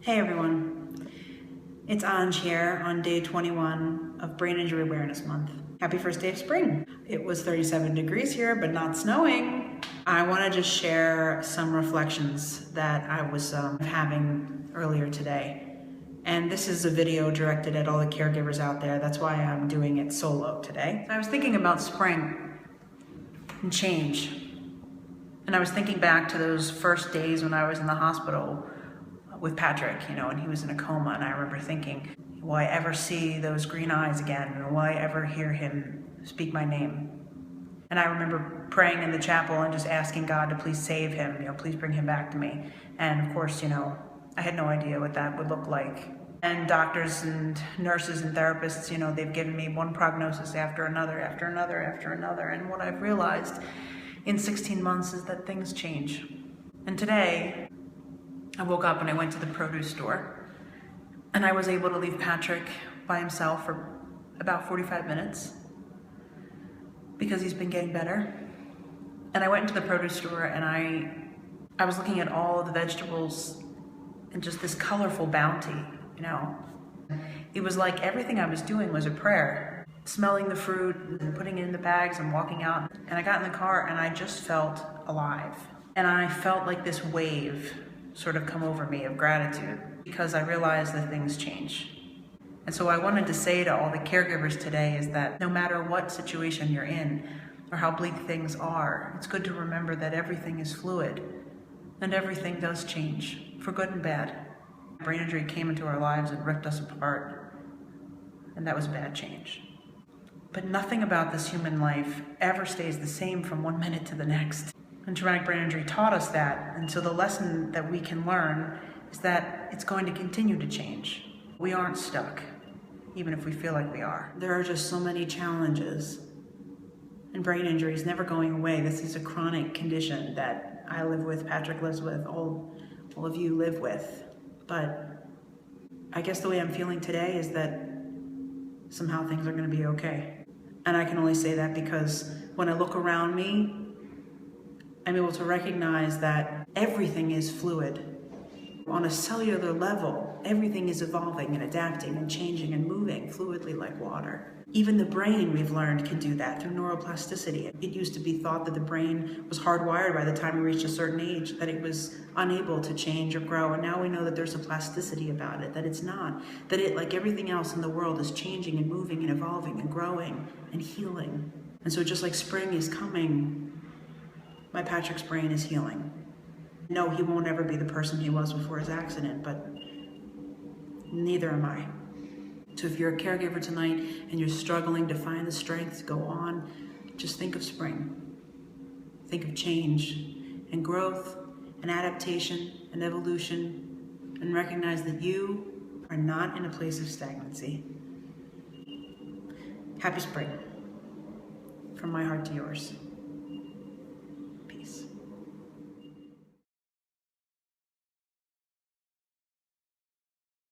Hey everyone, it's Anj here on day 21 of Brain Injury Awareness Month. Happy first day of spring. It was 37 degrees here, but not snowing. I want to just share some reflections that I was having earlier today. And this is a video directed at all the caregivers out there. That's why I'm doing it solo today. I was thinking about spring and change. And I was thinking back to those first days when I was in the hospital with Patrick, and he was in a coma, and I remember thinking, will I ever see those green eyes again? And will I ever hear him speak my name? And I remember praying in the chapel and just asking God to please save him, please bring him back to me. And of course, I had no idea what that would look like. And doctors and nurses and therapists, they've given me one prognosis after another, after another, after another. And what I've realized in 16 months is that things change. And today, I woke up and I went to the produce store and I was able to leave Patrick by himself for about 45 minutes because he's been getting better. And I went into the produce store and I was looking at all of the vegetables and just this colorful bounty, It was like everything I was doing was a prayer. Smelling the fruit and putting it in the bags and walking out. And I got in the car and I just felt alive. And I felt like this wave sort of come over me of gratitude because I realized that things change. And so I wanted to say to all the caregivers today is that no matter what situation you're in or how bleak things are, it's good to remember that everything is fluid and everything does change for good and bad. Brain injury came into our lives and ripped us apart, and that was bad change. But nothing about this human life ever stays the same from one minute to the next. And traumatic brain injury taught us that, and so the lesson that we can learn is that it's going to continue to change. We aren't stuck, even if we feel like we are. There are just so many challenges, and brain injury is never going away. This is a chronic condition that I live with, Patrick lives with, all of you live with. But I guess the way I'm feeling today is that somehow things are going to be okay. And I can only say that because when I look around me, I'm able to recognize that everything is fluid. On a cellular level, everything is evolving and adapting and changing and moving fluidly like water. Even the brain, we've learned, can do that through neuroplasticity. It used to be thought that the brain was hardwired by the time we reached a certain age, that it was unable to change or grow, and now we know that there's a plasticity about it, that it's not. That it, like everything else in the world, is changing and moving and evolving and growing and healing. And so just like spring is coming, my Patrick's brain is healing. No, he won't ever be the person he was before his accident, but neither am I. So if you're a caregiver tonight and you're struggling to find the strength to go on, just think of spring. Think of change and growth and adaptation and evolution, and recognize that you are not in a place of stagnancy. Happy spring, from my heart to yours.